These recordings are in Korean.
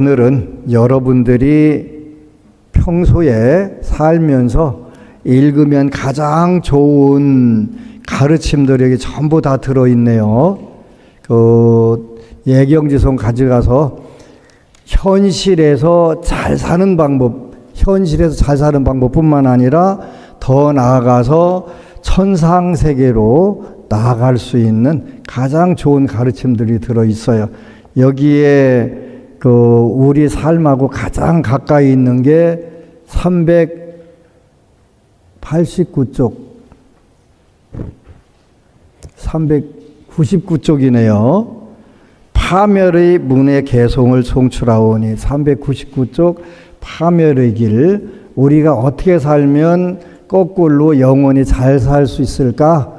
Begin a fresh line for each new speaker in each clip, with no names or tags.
오늘은 여러분들이 평소에 살면서 읽으면 가장 좋은 가르침들이 여기 전부 다 들어있네요. 예경지송 가져가서 현실에서 잘 사는 방법뿐만 아니라 더 나아가서 천상세계로 나아갈 수 있는 가장 좋은 가르침들이 들어있어요. 여기에 우리 삶하고 가장 가까이 있는 게 389쪽, 399쪽이네요. 파멸의 문의 개송을 송출하오니 399쪽 파멸의 길, 우리가 어떻게 살면 거꾸로 영원히 잘 살 수 있을까?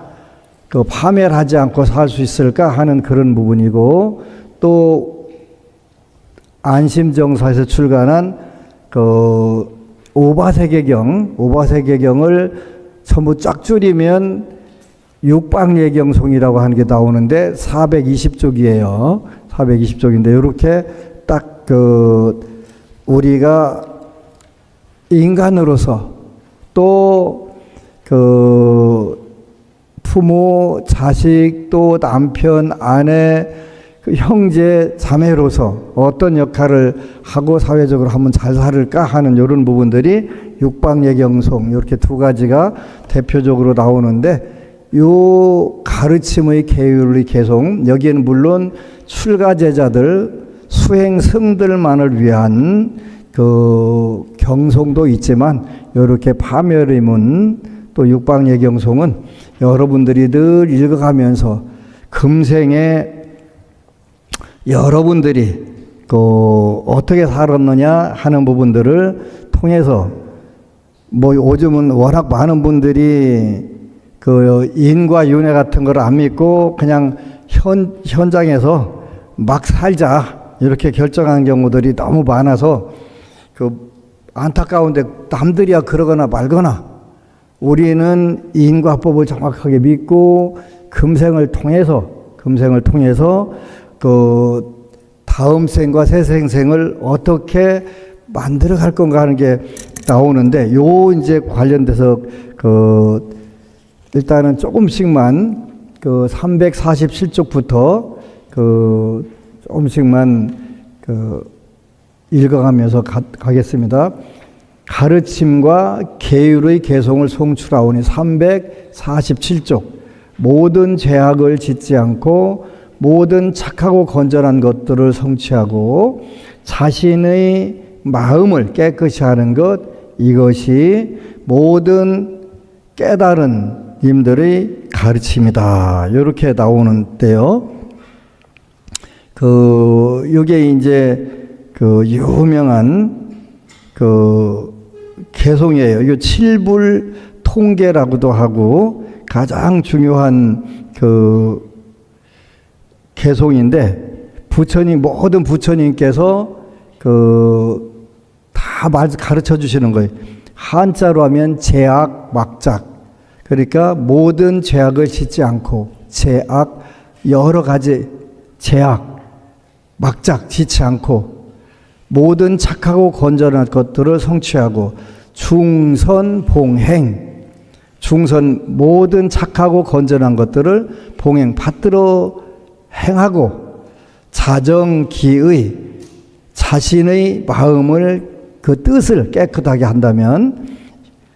파멸하지 않고 살 수 있을까 하는 그런 부분이고, 또 안심정사에서 출간한 오바세계경을 전부 쫙 줄이면 육방예경송이라고 하는 게 나오는데 420쪽이에요. 420쪽인데 이렇게 딱 우리가 인간으로서 또 부모, 자식, 또 남편, 아내, 형제, 자매로서 어떤 역할을 하고 사회적으로 한번 잘 살을까 하는 이런 부분들이 육방예경송 이렇게 두 가지가 대표적으로 나오는데, 요 가르침의 계율의 개송, 여기에는 물론 출가제자들, 수행승들만을 위한 경송도 있지만, 이렇게 파멸의 문, 또 육방예경송은 여러분들이 늘 읽어가면서 금생에 여러분들이 어떻게 살았느냐 하는 부분들을 통해서, 요즘은 워낙 많은 분들이 인과윤회 같은 걸 안 믿고 그냥 현장에서 막 살자 이렇게 결정한 경우들이 너무 많아서 안타까운데, 남들이야 그러거나 말거나 우리는 인과법을 정확하게 믿고 금생을 통해서 다음 생과 새 생생을 어떻게 만들어 갈 건가 하는 게 나오는데, 이제 관련돼서 일단은 조금씩만 347쪽부터 조금씩만 읽어가면서 가겠습니다. 가르침과 계율의 개송을 송출하오니 347쪽. 모든 죄악을 짓지 않고 모든 착하고 건전한 것들을 성취하고 자신의 마음을 깨끗이 하는 것, 이것이 모든 깨달은 님들의 가르침이다. 이렇게 나오는데요. 이게 이제 유명한 개송이에요. 이거 칠불 통계라고도 하고 가장 중요한 개송인데, 모든 부처님께서 다 가르쳐 주시는 거예요. 한자로 하면 제악, 막작. 그러니까 모든 죄악을 짓지 않고, 여러 가지 죄악, 막작 짓지 않고, 모든 착하고 건전한 것들을 성취하고, 중선봉행, 모든 착하고 건전한 것들을 받들어 행하고, 자정기의, 자신의 마음을 뜻을 깨끗하게 한다면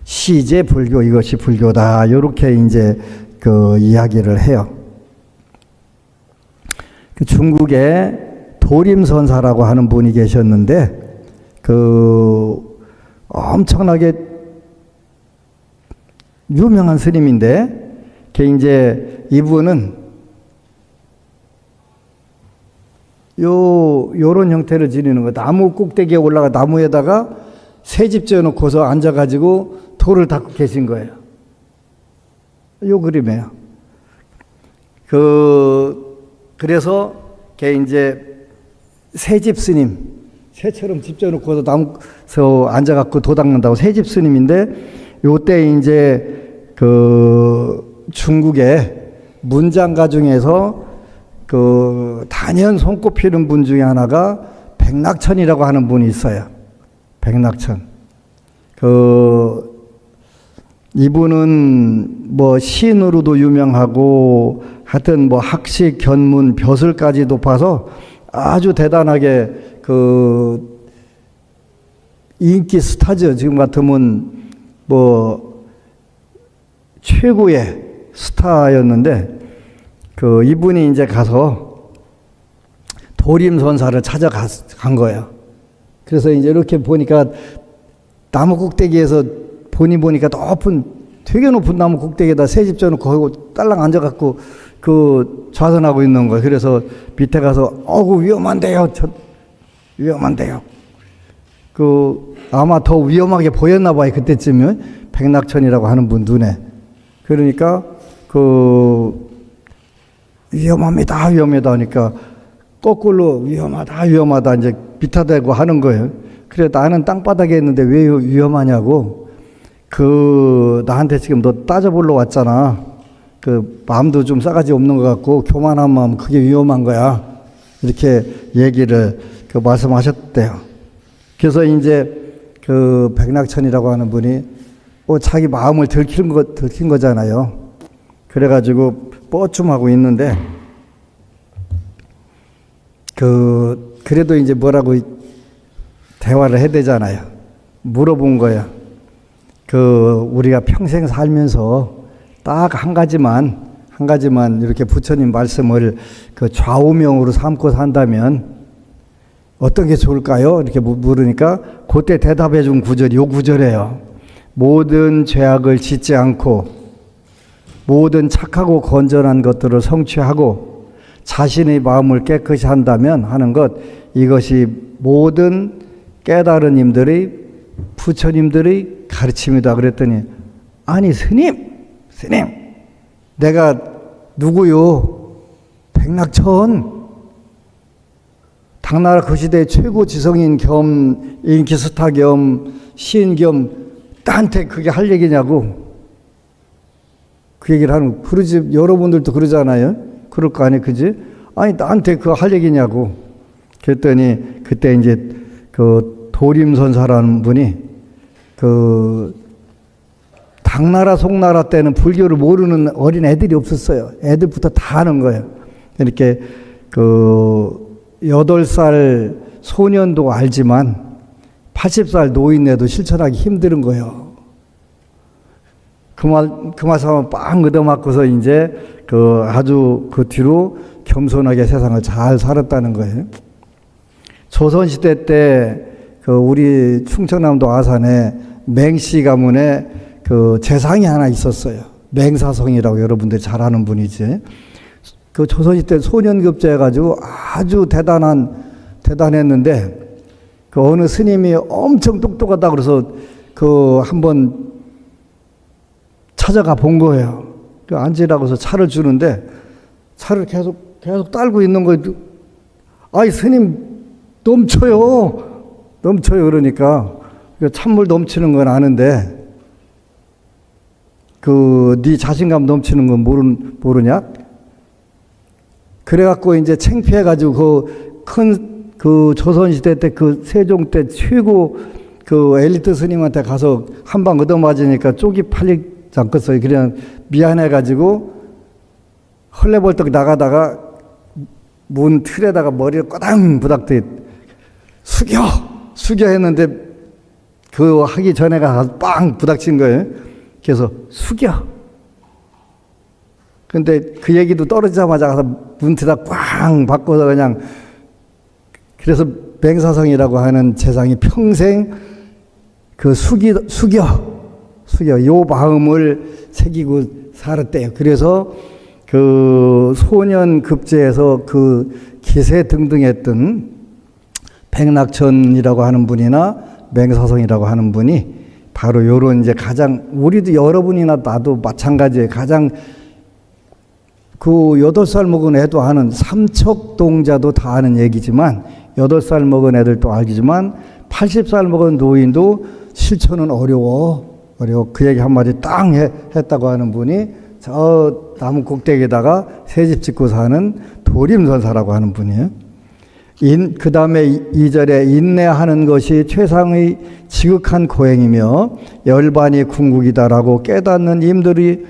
시제불교, 이것이 불교다. 이렇게 이제 이야기를 해요. 중국에 도림선사라고 하는 분이 계셨는데, 엄청나게 유명한 스님인데, 이분은 요런 형태를 지니는 거, 나무 꼭대기에 올라가 나무에다가 새집 지어놓고서 앉아가지고 돌을 닦고 계신 거예요. 요 그림이에요. 그래서 이제 새집 스님, 새처럼 집 지어놓고서 나무에서 앉아갖고 도 닦는다고 새집 스님인데, 요때 이제 중국의 문장가 중에서 단연 손꼽히는 분 중에 하나가 백낙천이라고 하는 분이 있어요. 백낙천. 이분은 뭐 시인으로도 유명하고 하여튼 뭐 학식, 견문, 벼슬까지 높아서 아주 대단하게 인기 스타죠. 지금 같으면 뭐 최고의 스타였는데 이분이 이제 가서 도림선사를 찾아간 거예요. 그래서 이제 이렇게 보니까 나무 꼭대기에서 보니까 되게 높은 나무 꼭대기에다 새 집 져놓고 거기 딸랑 앉아갖고 좌선하고 있는 거예요. 그래서 밑에 가서 위험한데요. 위험한데요. 아마 더 위험하게 보였나 봐요. 그때쯤은 백낙천이라고 하는 분 눈에. 그러니까 위험합니다 하니까 거꾸로 위험하다 이제 비타대고 하는 거예요. 그래 나는 땅바닥에 있는데 왜 위험하냐고. 나한테 지금 너 따져보러 왔잖아. 마음도 좀 싸가지 없는 것 같고 교만한 마음 그게 위험한 거야. 이렇게 얘기를 말씀하셨대요. 그래서 이제 백낙천이라고 하는 분이 자기 마음을 들킨 거잖아요. 그래가지고 뻗춤하고 있는데 그래도 이제 뭐라고 대화를 해야 되잖아요. 물어본 거예요. 우리가 평생 살면서 딱 한 가지만 이렇게 부처님 말씀을 좌우명으로 삼고 산다면 어떤 게 좋을까요? 이렇게 물으니까 그때 대답해 준 구절이 요 구절이에요. 모든 죄악을 짓지 않고 모든 착하고 건전한 것들을 성취하고 자신의 마음을 깨끗이 한다면 하는 것, 이것이 모든 깨달은 님들의 부처님들의 가르침이다. 그랬더니 아니 스님 내가 누구요? 백낙천, 당나라 그 시대의 최고 지성인 겸 인기스타 겸 시인 겸 나한테 그게 할 얘기냐고. 그 얘기를 하는, 그러지, 여러분들도 그러잖아요. 그럴 거 아니에요, 그지? 아니 나한테 그거 할 얘기냐고. 그랬더니 그때 이제 도림선사라는 분이 당나라 송나라 때는 불교를 모르는 어린 애들이 없었어요. 애들부터 다 하는 거예요. 이렇게 8살 소년도 알지만 80살 노인네도 실천하기 힘든 거예요. 그 말씀을 빵 얻어맞고서 이제 아주 뒤로 겸손하게 세상을 잘 살았다는 거예요. 조선시대 때 우리 충청남도 아산에 맹씨 가문에 재상이 하나 있었어요. 맹사성이라고 여러분들이 잘 아는 분이지. 조선시대 소년급제 해가지고 아주 대단했는데 어느 스님이 엄청 똑똑하다 그래서 한번 찾아가 본 거예요. 앉으라고 해서 차를 주는데 차를 계속 딸고 있는 거예요. 아이 스님 넘쳐요. 그러니까 찬물 넘치는 건 아는데 네 자신감 넘치는 건 모르냐? 그래갖고 이제 창피해가지고 큰 조선시대 때 세종 때 최고 엘리트 스님한테 가서 한 방 얻어맞으니까 쪽이 팔리지 않겠어요. 그냥 미안해가지고 헐레벌떡 나가다가 문 틀에다가 머리를 꼬당 부닥대 숙여 했는데 하기 전에 가서 빵 부닥친 거예요. 그래서 숙여. 근데 그 얘기도 떨어지자마자 가서 문트다 꽝 바꿔서 그냥, 그래서 맹사성이라고 하는 재상이 평생 숙여 요 마음을 새기고 살았대요. 그래서 소년급제에서 기세 등등했던 백낙천이라고 하는 분이나 맹사성이라고 하는 분이 바로 요런 이제 가장, 우리도 여러분이나 나도 마찬가지예요. 가장 8살 먹은 애도 하는, 삼척동자도 다 아는 얘기지만 8살 먹은 애들도 알지만 80살 먹은 노인도 실천은 어려워. 그 얘기 한마디 땅 했다고 하는 분이 저 나무 꼭대기에다가 새집 짓고 사는 도림선사라고 하는 분이에요. 그 다음에 2절에 인내하는 것이 최상의 지극한 고행이며 열반이 궁극이다라고 깨닫는 임들이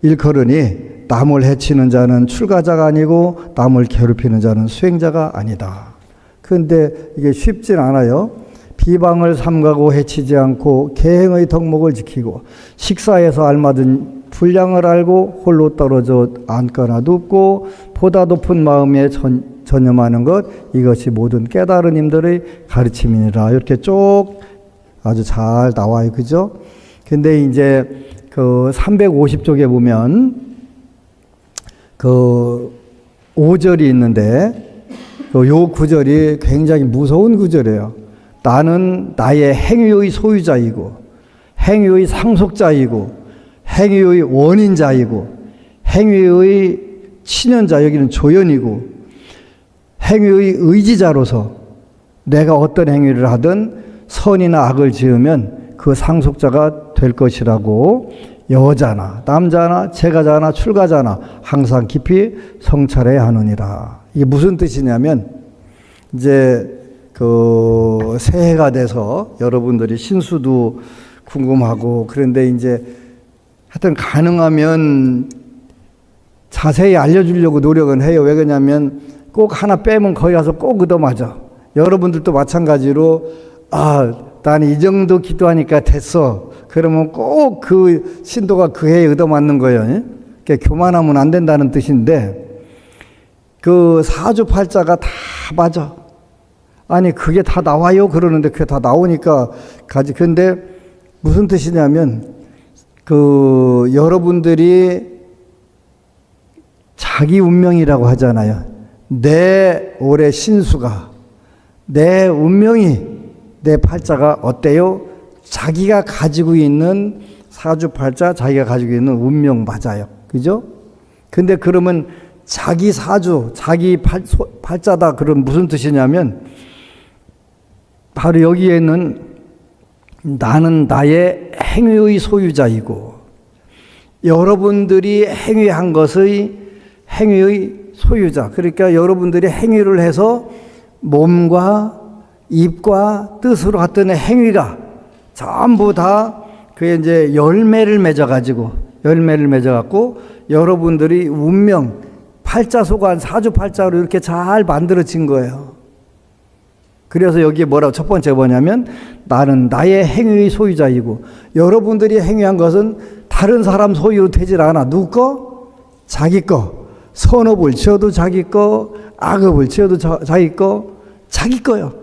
일컬으니 남을 해치는 자는 출가자가 아니고 남을 괴롭히는 자는 수행자가 아니다. 그런데 이게 쉽진 않아요. 비방을 삼가고 해치지 않고 계행의 덕목을 지키고 식사에서 알맞은 분량을 알고 홀로 떨어져 앉거나 눕고 보다 높은 마음에 전념하는 것, 이것이 모든 깨달은 임들의 가르침이니라. 이렇게 쭉 아주 잘 나와요. 그죠? 근데 이제 그 350쪽에 보면 그 5절이 있는데 요 구절이 굉장히 무서운 구절이에요. 나는 나의 행위의 소유자이고 행위의 상속자이고 행위의 원인자이고 행위의 친연자, 여기는 조연이고 행위의 의지자로서 내가 어떤 행위를 하든 선이나 악을 지으면 그 상속자가 될 것이라고 여자나 남자나 재가자나 출가자나 항상 깊이 성찰해야 하느니라. 이게 무슨 뜻이냐면 이제 그 새해가 돼서 여러분들이 신수도 궁금하고 그런데 이제 하여튼 가능하면 자세히 알려주려고 노력은 해요. 왜 그러냐면 꼭 하나 빼면 거기 가서 꼭 얻어맞아. 여러분들도 마찬가지로 나는 이 정도 기도하니까 됐어. 그러면 꼭 그 신도가 그 해에 얻어맞는 거예요. 그러니까 교만하면 안 된다는 뜻인데 그 사주팔자가 다 맞아. 아니 그게 다 나와요 그러는데 그게 다 나오니까 가지. 근데 무슨 뜻이냐면 그 여러분들이 자기 운명이라고 하잖아요. 내 올해 신수가 내 운명이 내 팔자가 어때요? 자기가 가지고 있는 사주팔자, 자기가 가지고 있는 운명 맞아요. 그죠? 근데 그러면 자기 사주, 자기 팔자다 그럼 무슨 뜻이냐면 바로 여기에는 나는 나의 행위의 소유자이고 여러분들이 행위한 것의 행위의 소유자. 그러니까 여러분들이 행위를 해서 몸과 입과 뜻으로 했던 행위가 전부 다 그게 이제 열매를 맺어가지고 여러분들이 운명, 팔자소관, 사주팔자로 이렇게 잘 만들어진 거예요. 그래서 여기에 뭐라고 첫 번째 뭐냐면 나는 나의 행위의 소유자이고 여러분들이 행위한 것은 다른 사람 소유로 되질 않아. 누구 거? 자기 거. 선업을 지어도 자기 거, 악업을 지어도 자기 거, 자기 거요.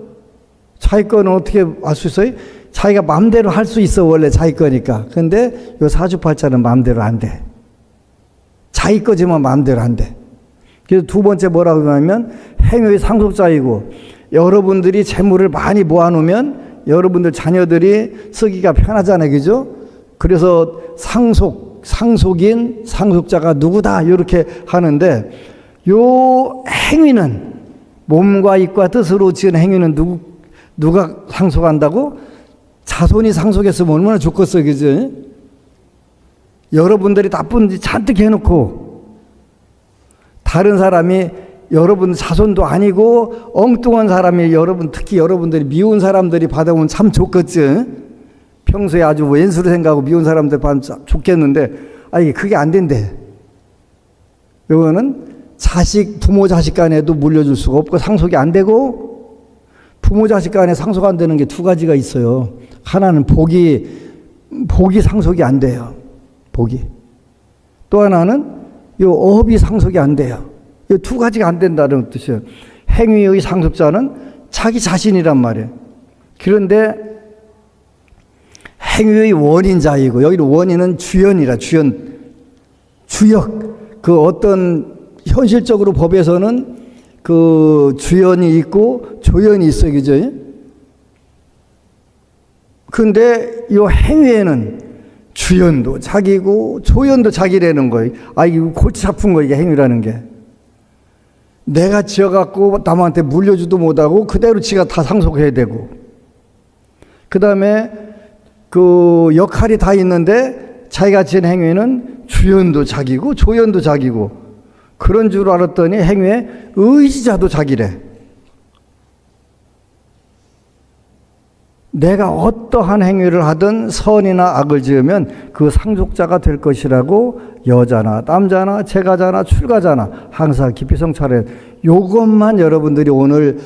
자기 거는 어떻게 알 수 있어요? 자기가 마음대로 할 수 있어. 원래 자기 거니까. 근데 요 사주팔자는 마음대로 안 돼. 자기 거지만 마음대로 안 돼. 그래서 두 번째 뭐라고 하냐면 행위의 상속자이고 여러분들이 재물을 많이 모아놓으면 여러분들 자녀들이 쓰기가 편하잖아요. 그죠? 그래서 상속인 상속자가 누구다 이렇게 하는데 요 행위는 몸과 입과 뜻으로 지은 행위는 누가 상속한다고? 자손이 상속했으면 얼마나 좋겠어요. 그죠? 여러분들이 나쁜 짓 잔뜩 해놓고 다른 사람이 여러분 자손도 아니고 엉뚱한 사람이 특히 여러분들이 미운 사람들이 받아오면 참 좋겠지. 평소에 아주 왼수로 생각하고 미운 사람들 받으면 좋겠는데 그게 안 된대. 이거는 부모 자식 간에도 물려줄 수가 없고 상속이 안 되고 부모 자식 간에 상속 안 되는 게 두 가지가 있어요. 하나는 복이 상속이 안 돼요. 복이. 또 하나는 요 업이 상속이 안 돼요. 이 두 가지가 안 된다는 뜻이에요. 행위의 상속자는 자기 자신이란 말이에요. 그런데 행위의 원인자이고 여기는 원인은 주역. 그 어떤 현실적으로 법에서는 그 주연이 있고 조연이 있어요. 그죠? 근데 이 행위에는 주연도 자기고 조연도 자기라는 거예요. 이거 골치 아픈 거 이게 행위라는 게. 내가 지어갖고 남한테 물려주도 못하고 그대로 지가 다 상속해야 되고 그 다음에 그 역할이 다 있는데 자기가 지은 행위는 주연도 자기고 조연도 자기고 그런 줄 알았더니 행위에 의지자도 자기래. 내가 어떠한 행위를 하든 선이나 악을 지으면 그 상속자가 될 것이라고 여자나 남자나 재가자나 출가자나 항상 깊이 성찰해. 요것만 여러분들이 오늘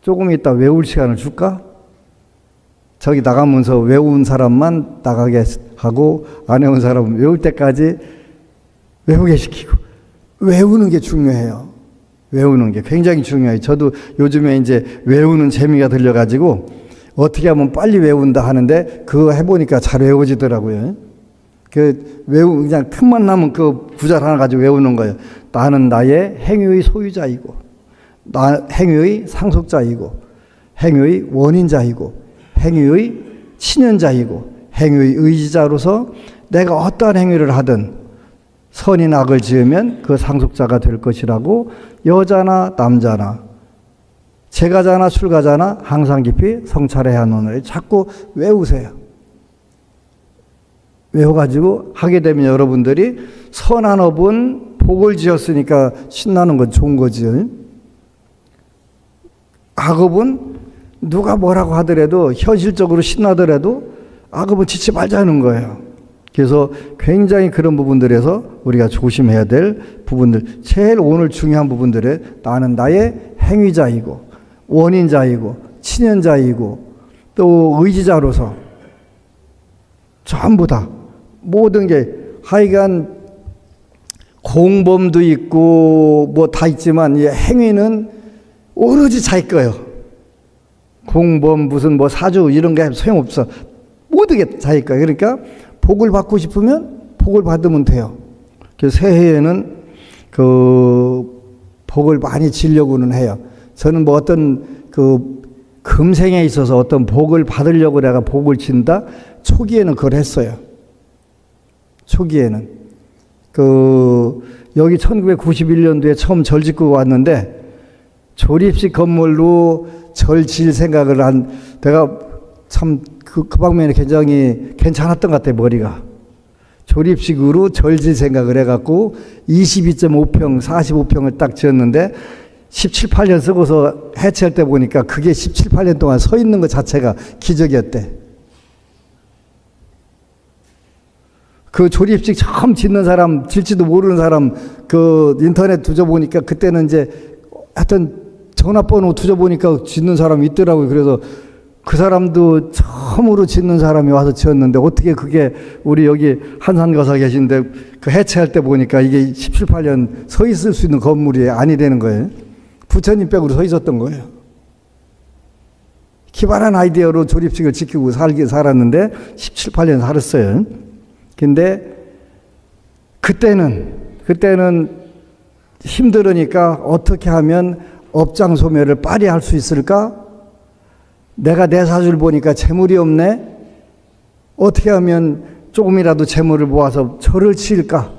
조금 이따 외울 시간을 줄까? 저기 나가면서 외운 사람만 나가게 하고 안 외운 사람은 외울 때까지 외우게 시키고. 외우는 게 중요해요. 외우는 게 굉장히 중요해요. 저도 요즘에 이제 외우는 재미가 들려가지고 어떻게 하면 빨리 외운다 하는데 그거 해보니까 잘 외워지더라고요. 그냥 틈만 나면 그 구절 하나 가지고 외우는 거예요. 나는 나의 행위의 소유자이고, 행위의 상속자이고, 행위의 원인자이고, 행위의 친연자이고, 행위의 의지자로서 내가 어떠한 행위를 하든 선이나 악을 지으면 그 상속자가 될 것이라고 여자나 남자나 재가자나 출가자나 항상 깊이 성찰해야 하노니. 자꾸 외우세요. 외워가지고 하게 되면 여러분들이 선한 업은 복을 지었으니까 신나는 건 좋은 거지요. 악업은 누가 뭐라고 하더라도 현실적으로 신나더라도 악업은 짓지 말자는 거예요. 그래서 굉장히 그런 부분들에서 우리가 조심해야 될 부분들, 제일 오늘 중요한 부분들에 나는 나의 행위자이고 원인자이고 친연자이고 또 의지자로서 전부 다 모든 게 하여간 공범도 있고 뭐 다 있지만 이 행위는 오로지 자기 거예요. 공범 무슨 뭐 사주 이런 게 소용없어. 모든 게 자기 거예요. 그러니까 복을 받고 싶으면 복을 받으면 돼요. 그래서 새해에는 복을 많이 지려고는 해요. 저는 뭐 어떤 금생에 있어서 어떤 복을 받으려고 내가 복을 진다? 초기에는 그걸 했어요. 초기에는. 여기 1991년도에 처음 절 짓고 왔는데 조립식 건물로 절 지을 생각을 내가 참 그 방면에 굉장히 괜찮았던 것 같아요, 머리가. 조립식으로 절질 생각을 해갖고 22.5평, 45평을 딱 지었는데 17, 8년 쓰고서 해체할 때 보니까 그게 17, 8년 동안 서 있는 것 자체가 기적이었대. 그 조립식 처음 짓는 사람, 질지도 모르는 사람, 인터넷 뒤져보니까 그때는 이제 하여튼 전화번호 뒤져보니까 짓는 사람이 있더라고요. 그래서 그 사람도 처음으로 짓는 사람이 와서 지었는데 어떻게 그게 우리 여기 한산거사 계신데 그 해체할 때 보니까 이게 17, 8년 서 있을 수 있는 건물이 아니라는 거예요. 부처님 댁으로 서 있었던 거예요. 기발한 아이디어로 조립식을 지키고 살았는데 17, 8년 살았어요. 근데 그때는 힘들으니까 어떻게 하면 업장 소멸을 빨리 할 수 있을까? 내가 내 사주를 보니까 재물이 없네? 어떻게 하면 조금이라도 재물을 모아서 절을 지을까?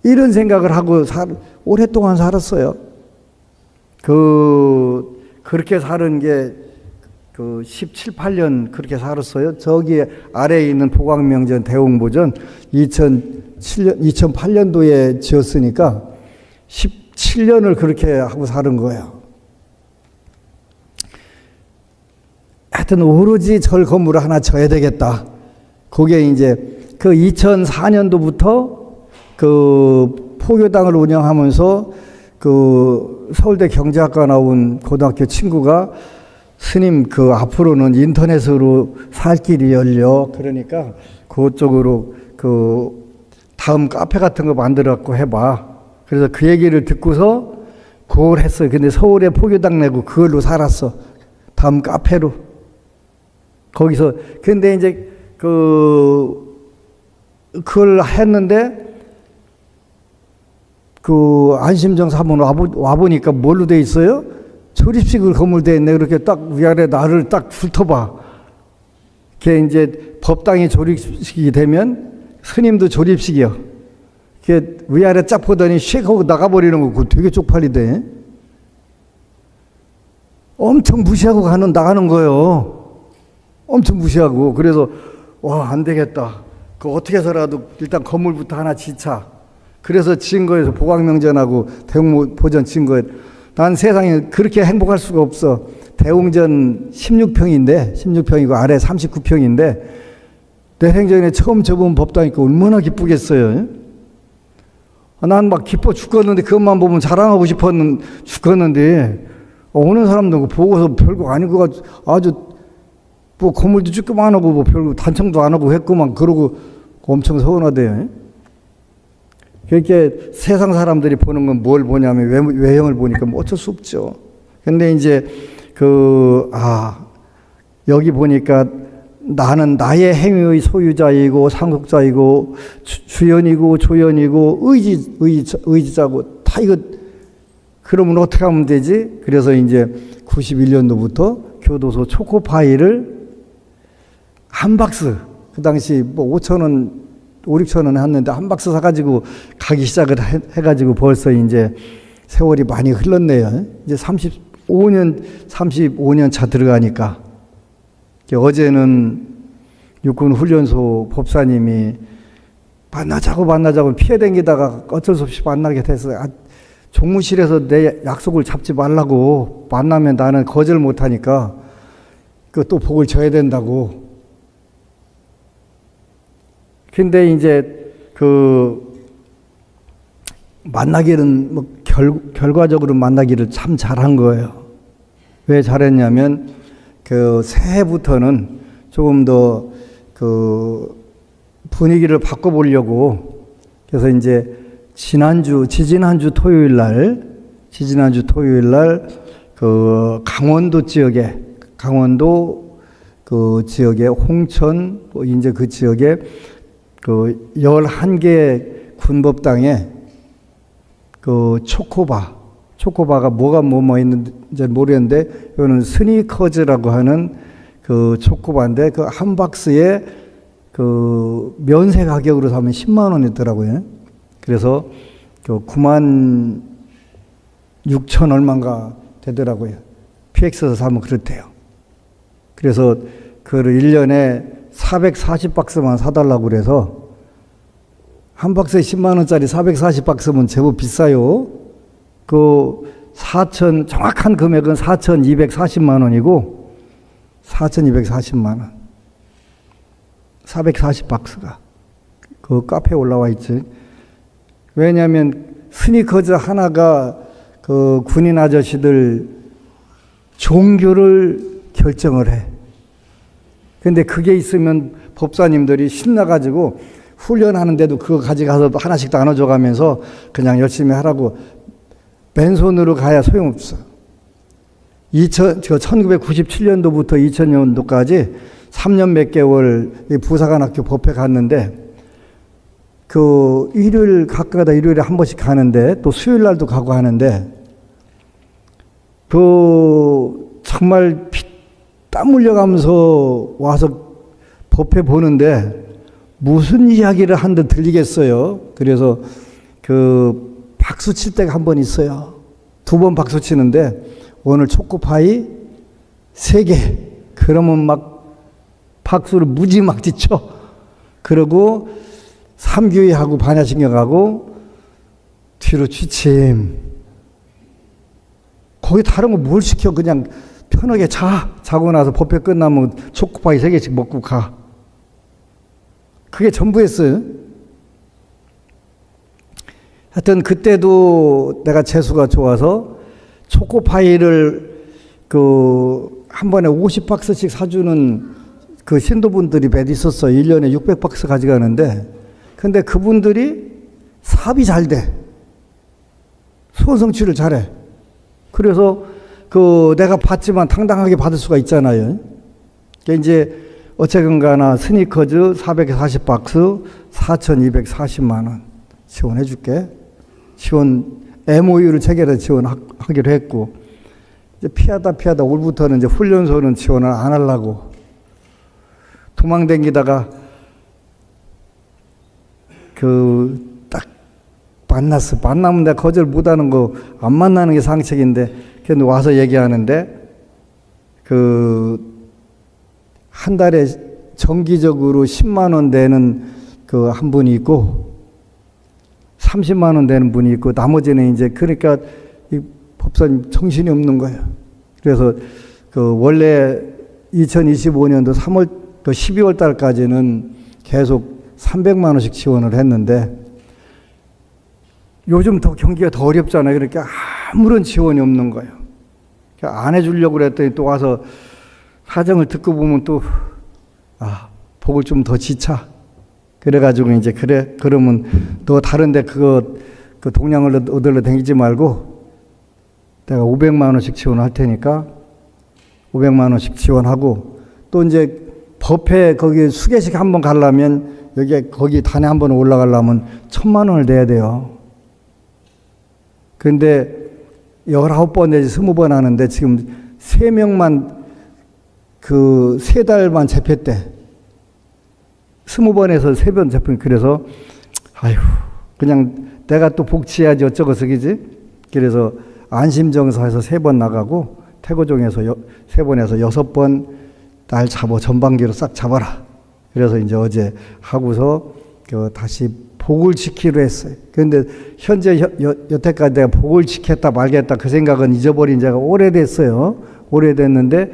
이런 생각을 하고 오랫동안 살았어요. 그렇게 사는 게 17, 8년 그렇게 살았어요. 저기 아래에 있는 보광명전 대웅보전 2008년도에 지었으니까 17년을 그렇게 하고 사는 거예요. 하여튼 오로지 절 건물을 하나 져야 되겠다. 그게 이제 2004년도부터 포교당을 운영하면서 서울대 경제학과 나온 고등학교 친구가 스님 앞으로는 인터넷으로 살 길이 열려. 그러니까 그쪽으로 다음 카페 같은 거 만들어갖고 해봐. 그래서 그 얘기를 듣고서 그걸 했어요. 근데 서울에 포교당 내고 그걸로 살았어. 다음 카페로. 거기서. 근데 이제 그걸 했는데 안심정 사무원 와보니까 뭘로 돼 있어요? 조립식으로 건물되어 있네. 그렇게 딱 위아래 나를 딱 훑어봐. 그게 이제 법당이 조립식이 되면 스님도 조립식이요. 그게 위아래 쫙 보더니 ሼ 하고 나가버리는 거 그거 되게 쪽팔리대. 엄청 무시하고 나가는 거예요. 엄청 무시하고. 그래서 안 되겠다. 그거 어떻게 해서라도 일단 건물부터 하나 짓자. 그래서 지은 거에서 보광명전하고 대웅보전 지은 거에 난 세상에 그렇게 행복할 수가 없어. 대웅전 16평이고 아래 39평인데 내 생전에 처음 접은 법당이니까 얼마나 기쁘겠어요. 난 막 기뻐 죽겠는데 그것만 보면 자랑하고 죽겠는데 오는 사람도 보고서 별거 아닌 것 같아. 아주 뭐 건물도 조그만 하고 뭐 별거 단청도 안 하고 했구만 그러고 엄청 서운하대요. 그렇게 세상 사람들이 보는 건 뭘 보냐면 외형을 보니까 뭐 어쩔 수 없죠. 근데 이제 여기 보니까 나는 나의 행위의 소유자이고 상속자이고 주연이고 조연이고 의지자고 다 이거 그러면 어떻게 하면 되지? 그래서 이제 91년도부터 교도소 초코파이를 한 박스, 그 당시 뭐 5,000원, 6,000원 했는데 한 박스 사가지고 가기 시작을 해가지고 벌써 이제 세월이 많이 흘렀네요. 이제 35년 차 들어가니까. 어제는 육군훈련소 법사님이 만나자고 피해 댕기다가 어쩔 수 없이 만나게 됐어요. 종무실에서 내 약속을 잡지 말라고. 만나면 나는 거절 못하니까 그 또 복을 져야 된다고. 근데 이제 만나기는 뭐 결과적으로 만나기를 참 잘한 거예요. 왜 잘했냐면 새해부터는 조금 더 분위기를 바꿔보려고. 그래서 이제 지지난주 토요일 날 강원도 지역에 홍천 이제 그 지역에 11개 군법당에 초코바가 뭐가 있는지 모르겠는데, 이거는 스니커즈라고 하는 초코바인데, 한 박스에 면세 가격으로 사면 10만 원이더라고요. 그래서 9만 6천 얼마인가 되더라고요. PX에서 사면 그렇대요. 그래서 그걸 1년에 440박스만 사달라고 그래서, 한 박스에 10만 원짜리 440박스면 제법 비싸요. 정확한 금액은 4,240만 원이고, 4,240만 원. 440박스가. 카페에 올라와 있지. 왜냐하면 스니커즈 하나가 군인 아저씨들 종교를 결정을 해. 근데 그게 있으면 법사님들이 신나가지고 훈련하는데도 그거 가져가서 하나씩 나눠줘 가면서 그냥 열심히 하라고. 맨손으로 가야 소용없어. 1997년도부터 2000년도까지 3년 몇 개월 부사관학교 법회 갔는데, 일요일 가끔가다 일요일에 한 번씩 가는데, 또 수요일 날도 가고 하는데, 정말 땀 흘려가면서 와서 법회 보는데 무슨 이야기를 한 듯 들리겠어요. 그래서 박수 칠 때가 한 번 있어요. 2번 박수 치는데, 오늘 초코파이 3개. 그러면 막 박수를 무지막지 쳐. 그러고 삼규회하고 반야신경하고 뒤로 취침. 거기 다른 거 뭘 시켜. 그냥 편하게 자고 나서 법회 끝나면 초코파이 3개씩 먹고 가. 그게 전부였어요. 하여튼 그때도 내가 재수가 좋아서 초코파이를 한 번에 50박스씩 사주는 신도분들이 몇 있었어요. 1년에 600박스 가져가는데, 근데 그분들이 사업이 잘 돼. 소원성취를 잘해. 그래서 내가 받지만 당당하게 받을 수가 있잖아요. 그러니까 이제 어쨌든 가나 스니커즈 440박스 4,240만 원 지원해 줄게. MOU를 체결해서 지원하기로 했고, 이제 피하다 올부터는 이제 훈련소는 지원을 안 하려고 도망다니다가 딱 만났어. 만나면 내가 거절 못 하는 거, 안 만나는 게 상책인데, 근데 와서 얘기하는데, 한 달에 정기적으로 10만 원 내는 한 분이 있고, 30만 원 되는 분이 있고, 나머지는 이제, 그러니까 법사님 정신이 없는 거예요. 그래서 그 원래 2025년도 3월 또 12월 달까지는 계속 300만 원씩 지원을 했는데 요즘 더 경기가 더 어렵잖아요. 그러니까 아무런 지원이 없는 거예요. 안 해주려고 그랬더니 또 와서 사정을 듣고 보면 또 복을 좀 더 지차. 그래가지고 이제 그러면 너 다른데 그 동량을 얻으러 다니지 말고 내가 500만 원씩 지원할 테니까 500만 원씩 지원하고 또 이제 법회 거기 수계식 한번 가려면 거기 단에 한번 올라가려면 1,000만 원을 내야 돼요. 그런데 19번 내지 20번 하는데 지금 3명만 그 3달만 잡혔대. 20번에서 3번 잡힌. 그래서 아휴 그냥 내가 또 복지해야지 어쩌고 저기지. 그래서 안심정사에서 3번 나가고 태고종에서 3번에서 6번 날 잡아 전반기로 싹 잡아라. 그래서 이제 어제 하고서 다시 복을 지키려 했어요. 그런데 현재 여태까지 내가 복을 지켰다 말겠다 그 생각은 잊어버린 지가 오래됐어요. 오래됐는데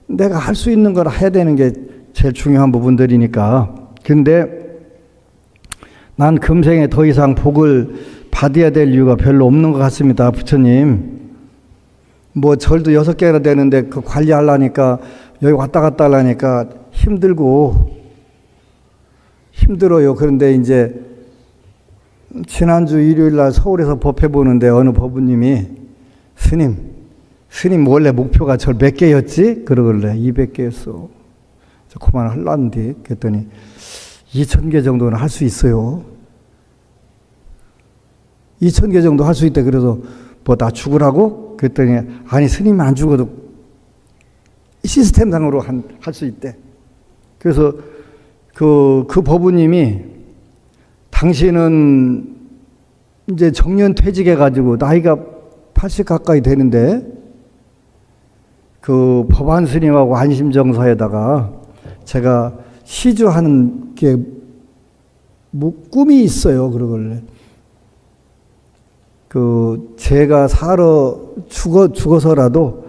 내가 할 수 있는 걸 해야 되는 게 제일 중요한 부분들이니까. 근데 난 금생에 더 이상 복을 받아야 될 이유가 별로 없는 것 같습니다. 부처님. 뭐 절도 6개나 되는데 그 관리하려니까 여기 왔다 갔다 하려니까 힘들어요. 그런데 이제 지난주 일요일 날 서울에서 법회 보는데 어느 법부님이 스님 원래 목표가 절 몇 개였지? 그러길래 200개였어. 저 그만 할란디. 그랬더니 2,000개 정도는 할 수 있어요. 2,000개 정도 할 수 있대. 그래서 뭐 나 죽으라고? 그랬더니 아니 스님이 안 죽어도 시스템상으로 할 수 있대. 그래서 그 법부님이 당신은 이제 정년 퇴직해가지고 나이가 80 가까이 되는데 그 법안 스님하고 안심정사에다가 제가 시주하는 게 뭐 꿈이 있어요. 그러길래 제가 죽어서라도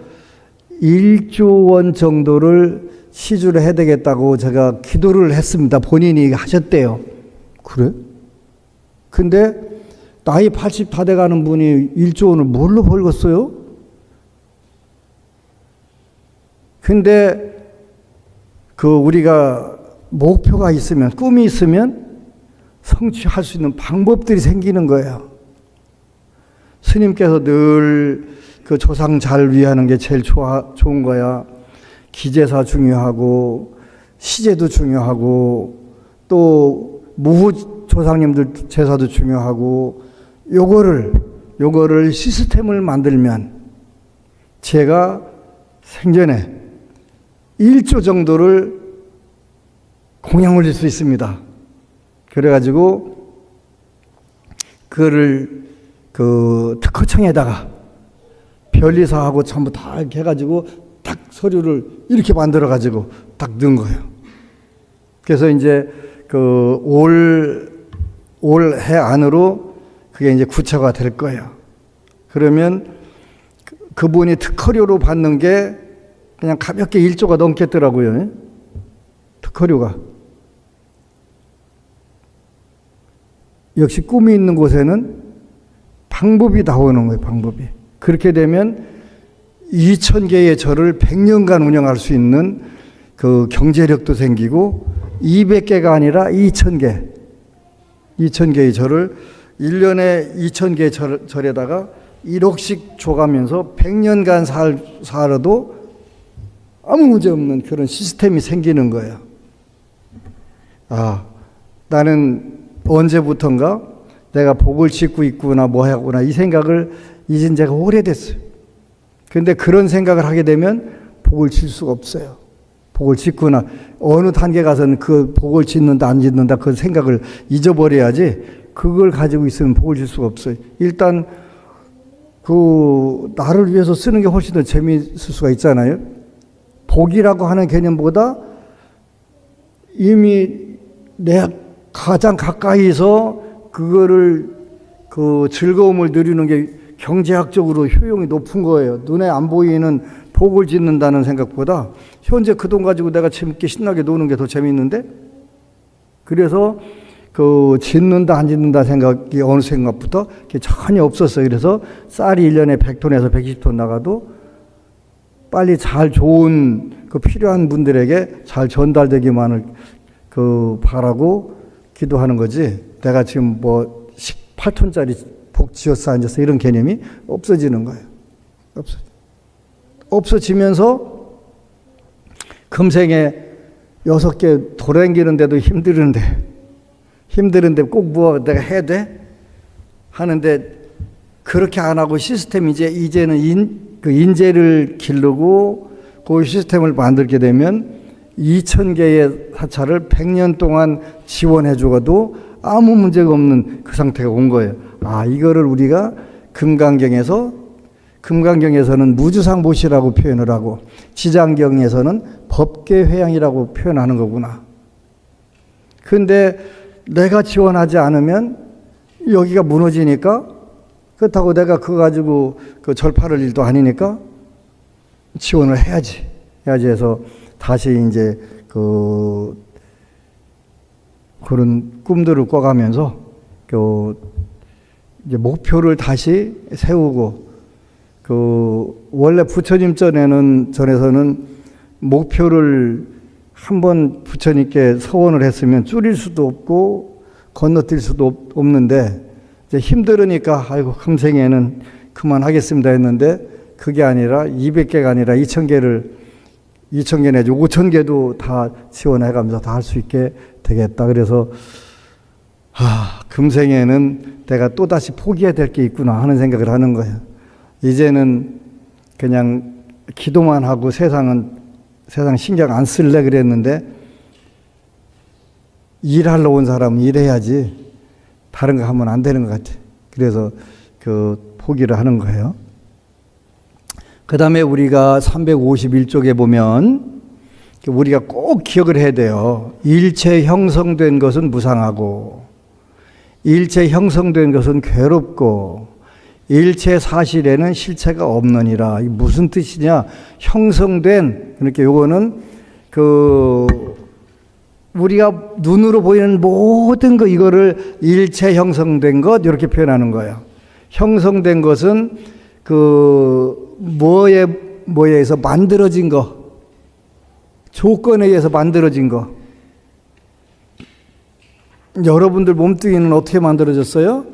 1조 원 정도를 시주를 해야 되겠다고 제가 기도를 했습니다. 본인이 하셨대요. 그래? 근데 나이 80 다 돼가는 분이 1조 원을 뭘로 벌겠어요? 근데 우리가 목표가 있으면, 꿈이 있으면 성취할 수 있는 방법들이 생기는 거예요. 스님께서 늘 그 조상 잘 위하는 게 제일 좋은 거야. 기제사 중요하고, 시제도 중요하고, 또 무후 조상님들 제사도 중요하고, 요거를 시스템을 만들면 제가 생전에 1조 정도를 공양 올릴 수 있습니다. 그래가지고 그거를 특허청에다가 변리사하고 전부 다 이렇게 해가지고 딱 서류를 이렇게 만들어가지고 딱 넣은 거예요. 그래서 이제 올해 안으로 그게 이제 구체화가 될 거예요. 그러면 그분이 특허료로 받는 게 그냥 가볍게 1조가 넘겠더라고요. 특허료가. 역시 꿈이 있는 곳에는 방법이 나오는 거예요. 방법이. 그렇게 되면 2,000개의 절을 100년간 운영할 수 있는 그 경제력도 생기고 200개가 아니라 2,000개. 2,000개의 절을 1년에 2,000개의 절에다가 1억씩 줘가면서 100년간 살아도 아무 문제 없는 그런 시스템이 생기는 거예요. 나는 언제부턴가 내가 복을 짓고 있구나, 뭐 하구나, 이 생각을 잊은 지가 오래됐어요. 그런데 그런 생각을 하게 되면 복을 질 수가 없어요. 복을 짓구나. 어느 단계 가서는 그 복을 짓는다, 안 짓는다, 그 생각을 잊어버려야지, 그걸 가지고 있으면 복을 질 수가 없어요. 일단, 나를 위해서 쓰는 게 훨씬 더 재미있을 수가 있잖아요. 복이라고 하는 개념보다 이미 내 가장 가까이서 그거를, 그 즐거움을 누리는 게 경제학적으로 효용이 높은 거예요. 눈에 안 보이는 복을 짓는다는 생각보다 현재 그 돈 가지고 내가 재밌게 신나게 노는 게 더 재밌는데, 그래서 그 짓는다 안 짓는다 생각이 어느 생각부터 전혀 없었어요. 그래서 쌀이 1년에 100톤에서 120톤 나가도 빨리 잘 좋은 그 필요한 분들에게 잘 전달되기만을 그 바라고 기도하는 거지, 내가 지금 뭐 18톤짜리 복 지었어 안 지었어 이런 개념이 없어지는 거예요. 없어지면서 금생에 6개 돌아다니는데도 힘드는데 꼭 뭐 내가 해야 돼? 하는데 그렇게 안 하고 시스템 이제는 인재를 기르고 그 시스템을 만들게 되면 2000개의 사찰을 100년 동안 지원해 주어도 아무 문제가 없는 그 상태가 온 거예요. 아, 이거를 우리가 금강경에서는 무주상보시라고 표현을 하고 지장경에서는 법계회양이라고 표현하는 거구나. 근데 내가 지원하지 않으면 여기가 무너지니까, 그렇다고 내가 그거 가지고 그 절파할 일도 아니니까 지원을 해야지 해서 다시 이제 그런 꿈들을 꿔가면서 이제 목표를 다시 세우고, 원래 부처님 전에서는 목표를 한번 부처님께 서원을 했으면 줄일 수도 없고 건너뛸 수도 없는데, 이제 힘들으니까 아이고 금생에는 그만하겠습니다 했는데, 그게 아니라 200개가 아니라 2000개 내지 5000개도 다 지원해가면서 다 할 수 있게 되겠다. 그래서 금생에는 내가 또다시 포기해야 될 게 있구나 하는 생각을 하는 거예요. 이제는 그냥 기도만 하고 세상 신경 안 쓸래 그랬는데, 일하러 온 사람은 일해야지 다른 거 하면 안 되는 것 같아. 그래서 포기를 하는 거예요. 그 다음에 우리가 351쪽에 보면 우리가 꼭 기억을 해야 돼요. 일체 형성된 것은 무상하고, 일체 형성된 것은 괴롭고, 일체 사실에는 실체가 없느니라. 이게 무슨 뜻이냐? 형성된, 그러니까 요거는 우리가 눈으로 보이는 모든 거, 이거를 일체 형성된 것 이렇게 표현하는 거예요. 형성된 것은 뭐에 의해서 만들어진 거, 조건에 의해서 만들어진 거. 여러분들 몸뚱이는 어떻게 만들어졌어요?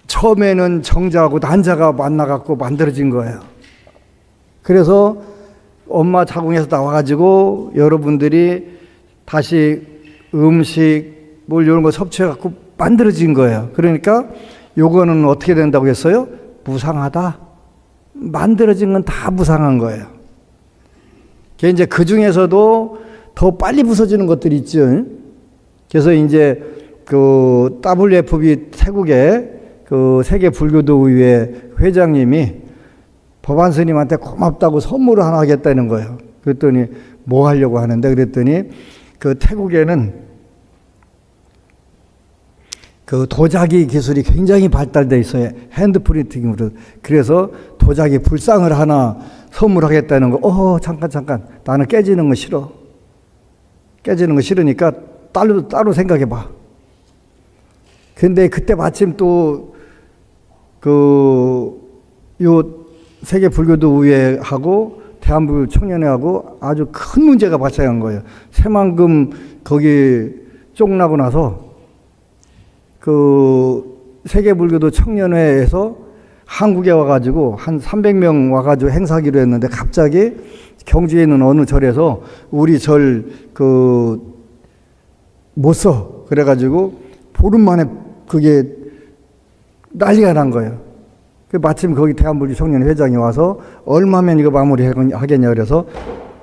처음에는 정자하고 난자가 만나갖고 만들어진 거예요. 그래서 엄마 자궁에서 나와가지고 여러분들이 다시 음식 이런 거 섭취해갖고 만들어진 거예요. 그러니까 요거는 어떻게 된다고 했어요? 무상하다. 만들어진 건 다 무상한 거예요. 이제 그 중에서도 더 빨리 부서지는 것들이 있죠. 그래서 이제 WFB 태국의 세계 불교도의회 회장님이 법안 스님한테 고맙다고 선물을 하나 하겠다는 거예요. 그랬더니 뭐 하려고 하는데, 그랬더니 태국에는 도자기 기술이 굉장히 발달돼 있어요. 핸드 프린팅으로. 그래서 도자기 불상을 하나 선물하겠다는 거. 잠깐. 나는 깨지는 거 싫어. 깨지는 거 싫으니까 따로 생각해 봐. 근데 그때 마침 또 요 세계 불교도 의회하고 대한불교 청년회하고 아주 큰 문제가 발생한 거예요. 새만금 거기 쫑나고 나서 세계 불교도 청년회에서 한국에 와가지고 한 300명 와가지고 행사하기로 했는데, 갑자기 경주에 있는 어느 절에서 우리 절 못 써. 그래가지고 보름 만에 그게 난리가 난 거예요. 마침 거기 대한불교 청년 회장이 와서 얼마면 이거 마무리 하겠냐 그래서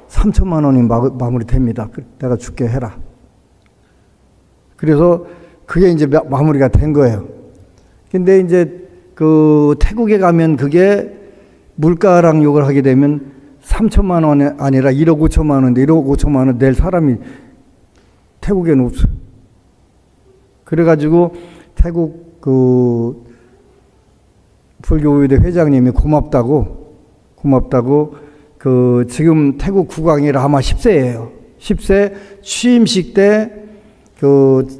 3천만 원이 마무리 됩니다. 내가 줄게 해라. 그래서 그게 이제 마무리가 된 거예요. 근데 이제 태국에 가면 그게 물가랑 욕을 하게 되면 3천만 원이 아니라 1억 5천만 원인데 1억 5천만 원 낼 사람이 태국에는 없어요. 그래가지고 태국 불교의대 회장님이 고맙다고 지금 태국 국왕이 라마 10세예요. 10세 취임식 때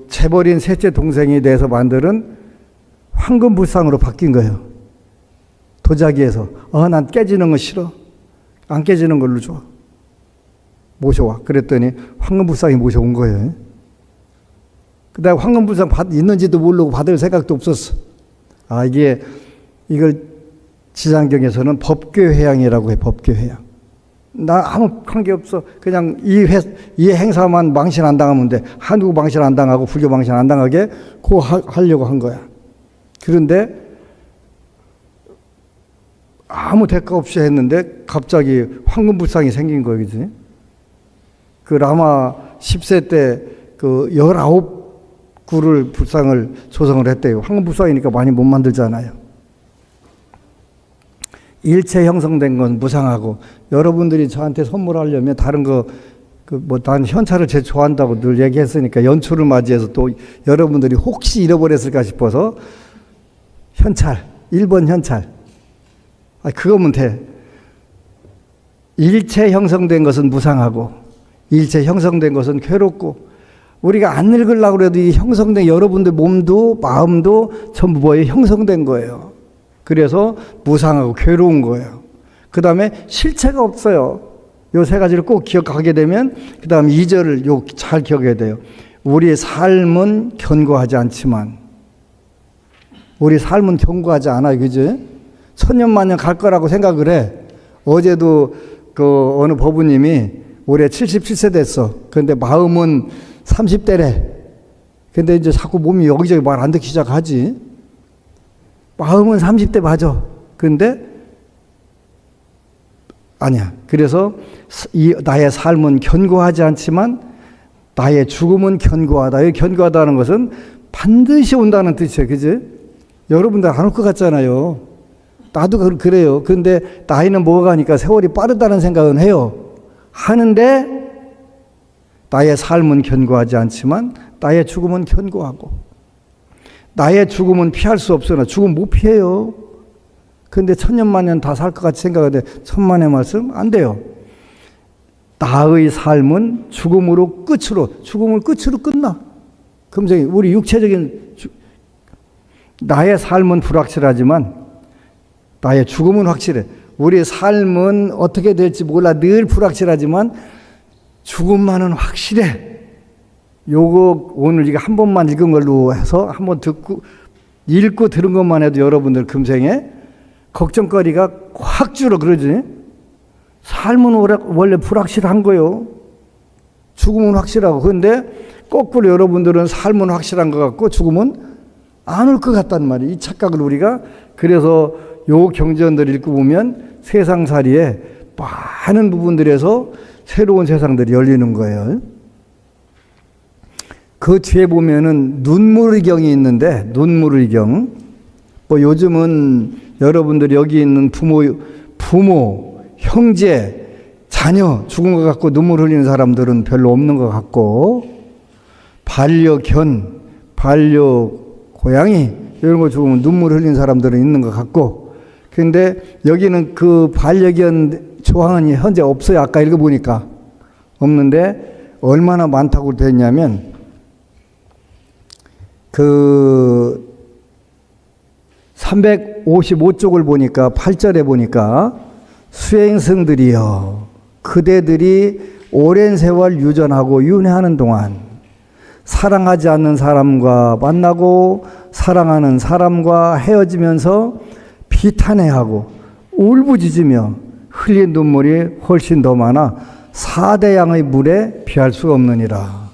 재벌인 셋째 동생이 내서 만드는 황금불상으로 바뀐 거예요. 도자기에서. 난 깨지는 거 싫어. 안 깨지는 걸로 줘. 모셔와. 그랬더니 황금불상이 모셔온 거예요. 그다음에 황금불상 있는지도 모르고 받을 생각도 없었어. 이걸 지장경에서는 법궤회양이라고 해. 법궤회양. 나 아무 관계 없어. 그냥 이 행사만 망신 안 당하면 돼. 한국 망신 안 당하고 불교 망신 안 당하게 하려고 한 거야. 그런데 아무 대가 없이 했는데 갑자기 황금불상이 생긴 거예요. 그지? 라마 10세 때 19구를 불상을 조성을 했대요. 황금불상이니까 많이 못 만들잖아요. 일체 형성된 건 무상하고, 여러분들이 저한테 선물하려면 다른 난 현찰을 제일 좋아한다고 늘 얘기했으니까 연초를 맞이해서 또 여러분들이 혹시 잃어버렸을까 싶어서 현찰, 1번 현찰. 그거면 돼. 일체 형성된 것은 무상하고, 일체 형성된 것은 괴롭고, 우리가 안 늙으려고 해도 이 형성된 여러분들 몸도 마음도 전부 뭐예요? 형성된 거예요. 그래서 무상하고 괴로운 거예요. 그 다음에 실체가 없어요. 요 세 가지를 꼭 기억하게 되면, 그 다음 2절을 잘 기억해야 돼요. 우리의 삶은 견고하지 않지만, 우리 삶은 견고하지 않아요. 그지? 천년만년 갈 거라고 생각을 해. 어제도 어느 법우님이 올해 77세 됐어. 그런데 마음은 30대래. 근데 이제 자꾸 몸이 여기저기 말 안 듣기 시작하지. 마음은 30대 맞아. 근데 아니야. 그래서 나의 삶은 견고하지 않지만 나의 죽음은 견고하다. 이 견고하다는 것은 반드시 온다는 뜻이에요. 그지? 여러분들 안 올 것 같잖아요. 나도 그래요. 근데 나이는 먹어가니까 세월이 빠르다는 생각은 해요. 하는데 나의 삶은 견고하지 않지만 나의 죽음은 견고하고, 나의 죽음은 피할 수 없으나 죽음 못 피해요. 근데 천년만년 다 살 것 같이 생각하는데 천만의 말씀 안 돼요. 나의 삶은 죽음을 끝으로 끝나. 금생이 우리 육체적인 나의 삶은 불확실하지만 나의 죽음은 확실해. 우리의 삶은 어떻게 될지 몰라. 늘 불확실하지만 죽음만은 확실해. 요거 오늘 이거 한 번만 읽은 걸로 해서 한번 읽고 들은 것만 해도 여러분들 금생에 걱정거리가 확 줄어. 그러지? 삶은 원래 불확실한 거요. 죽음은 확실하고. 그런데 거꾸로 여러분들은 삶은 확실한 것 같고 죽음은 안 올 것 같단 말이에요. 이 착각을 우리가, 그래서 요 경전들 읽고 보면 세상살이에 많은 부분들에서 새로운 세상들이 열리는 거예요. 그 뒤에 보면은 눈물의 경이 있는데, 눈물의 경. 요즘은 여러분들이 여기 있는 부모, 형제, 자녀 죽은 것 같고 눈물 흘리는 사람들은 별로 없는 것 같고, 반려견, 반려고양이 이런 거 죽으면 눈물 흘리는 사람들은 있는 것 같고, 근데 여기는 그 반려견 조항은 현재 없어요. 아까 읽어보니까 없는데 얼마나 많다고 됐냐면 355쪽을 보니까 8절에 보니까 수행승들이여 그대들이 오랜 세월 유전하고 윤회하는 동안 사랑하지 않는 사람과 만나고 사랑하는 사람과 헤어지면서 비탄해하고 울부짖으며 흘린 눈물이 훨씬 더 많아 4대 양의 물에 비할 수가 없느니라.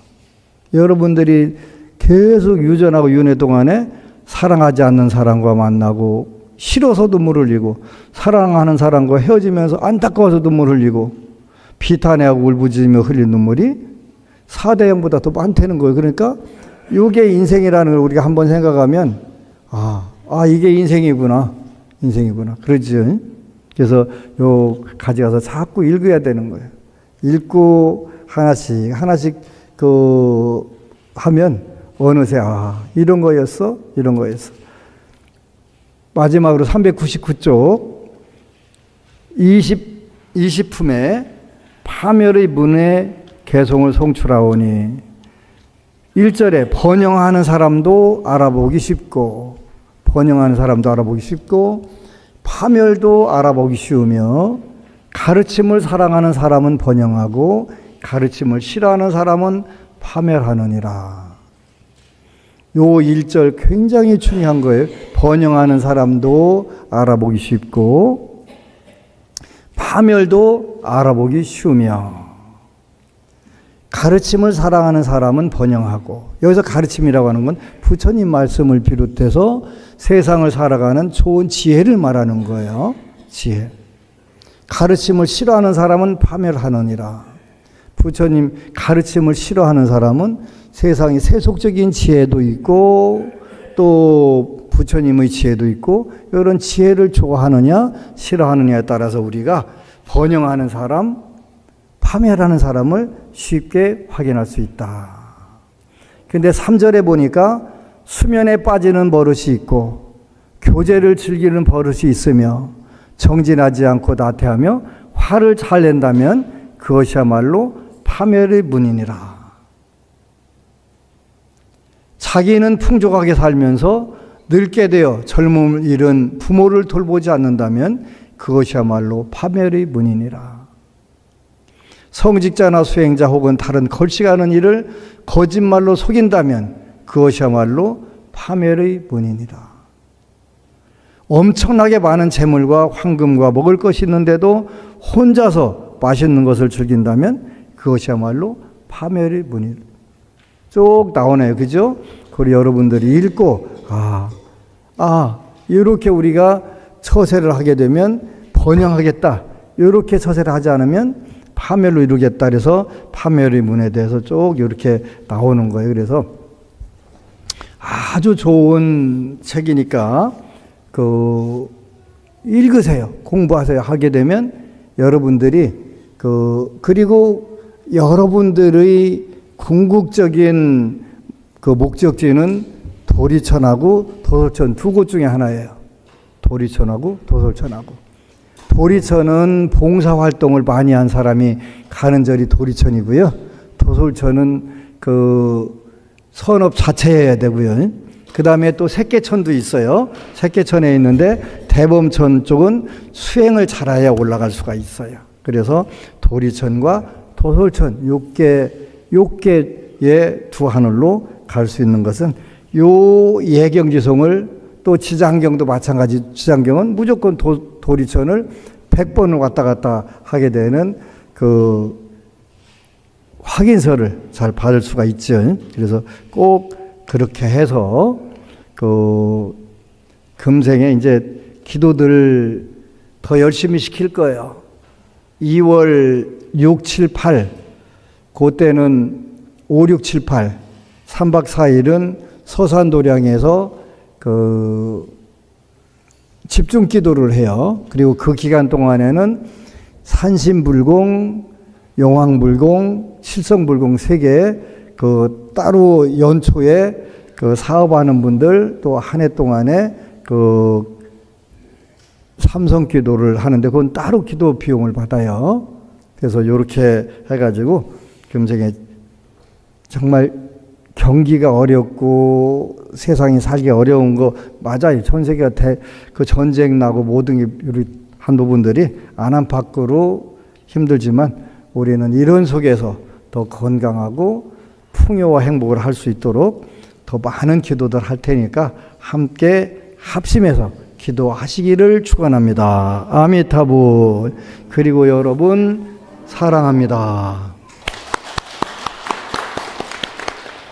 여러분들이 계속 유전하고 윤회 동안에 사랑하지 않는 사람과 만나고 싫어서 눈물 흘리고 사랑하는 사람과 헤어지면서 안타까워서 눈물 흘리고 비탄해하고 울부짖으며 흘린 눈물이 4대 양보다 더 많다는 거예요. 그러니까 이게 인생이라는 걸 우리가 한번 생각하면 이게 인생이구나. 그러지. 그래서 요 가져가서 자꾸 읽어야 되는 거예요. 읽고 하나씩 하면 어느새 이런 거였어. 마지막으로 399쪽 20품에 파멸의 문에 개송을 송출하오니 1절에 번영하는 사람도 알아보기 쉽고 파멸도 알아보기 쉬우며 가르침을 사랑하는 사람은 번영하고 가르침을 싫어하는 사람은 파멸하느니라. 요 1절 굉장히 중요한 거예요. 번영하는 사람도 알아보기 쉽고 파멸도 알아보기 쉬우며 가르침을 사랑하는 사람은 번영하고, 여기서 가르침이라고 하는 건 부처님 말씀을 비롯해서 세상을 살아가는 좋은 지혜를 말하는 거예요. 지혜. 가르침을 싫어하는 사람은 파멸하느니라. 부처님 가르침을 싫어하는 사람은 세상에 세속적인 지혜도 있고 또 부처님의 지혜도 있고, 이런 지혜를 좋아하느냐 싫어하느냐에 따라서 우리가 번영하는 사람, 파멸하는 사람을 쉽게 확인할 수 있다. 그런데 3절에 보니까 수면에 빠지는 버릇이 있고 교제를 즐기는 버릇이 있으며 정진하지 않고 나태하며 화를 잘 낸다면 그것이야말로 파멸의 문이니라. 자기는 풍족하게 살면서 늙게 되어 젊음을 잃은 부모를 돌보지 않는다면 그것이야말로 파멸의 문이니라. 성직자나 수행자 혹은 다른 걸식하는 일을 거짓말로 속인다면 그것이야말로 파멸의 문이니라. 엄청나게 많은 재물과 황금과 먹을 것이 있는데도 혼자서 맛있는 것을 즐긴다면 그것이야말로 파멸의 문이라. 쭉 나오네요. 그죠? 그리고 여러분들이 읽고 이렇게 우리가 처세를 하게 되면 번영하겠다, 이렇게 처세를 하지 않으면 파멸로 이루겠다. 그래서 파멸의 문에 대해서 쭉 이렇게 나오는 거예요. 그래서 아주 좋은 책이니까 읽으세요. 공부하세요. 하게 되면 여러분들이 그리고 여러분들의 궁극적인 목적지는 도리천하고 도솔천 두 곳 중에 하나예요. 도리천하고 도솔천하고. 도리천은 봉사활동을 많이 한 사람이 가는 절이 도리천이고요. 도솔천은 선업 자체여야 되고요. 그 다음에 또 새끼천도 있어요. 새끼천에 있는데 대범천 쪽은 수행을 잘해야 올라갈 수가 있어요. 그래서 도리천과 도솔천 요께의 두 하늘로 갈 수 있는 것은 요 예경지송을, 또 지장경도 마찬가지. 지장경은 무조건 도리천을 100번을 왔다 갔다 하게 되는 확인서를 잘 받을 수가 있죠. 그래서 꼭 그렇게 해서 금생에 이제 기도들 더 열심히 시킬 거예요. 2월 6, 7, 8 그때는 5, 6, 7, 8 3박 4일은 서산도량에서 집중 기도를 해요. 그리고 그 기간 동안에는 산신불공, 용왕불공, 칠성불공 3개 따로 연초에 사업하는 분들 또 한 해 동안에 삼성 기도를 하는데 그건 따로 기도 비용을 받아요. 그래서 이렇게 해가지고 금생에 정말 경기가 어렵고 세상이 살기 어려운 거 맞아요. 전 세계가 전쟁 나고 모든 게 우리 한도분들이 안팎으로 힘들지만 우리는 이런 속에서 더 건강하고 풍요와 행복을 할 수 있도록 더 많은 기도들 할 테니까 함께 합심해서 기도하시기를 축원합니다. 아미타불. 그리고 여러분 사랑합니다.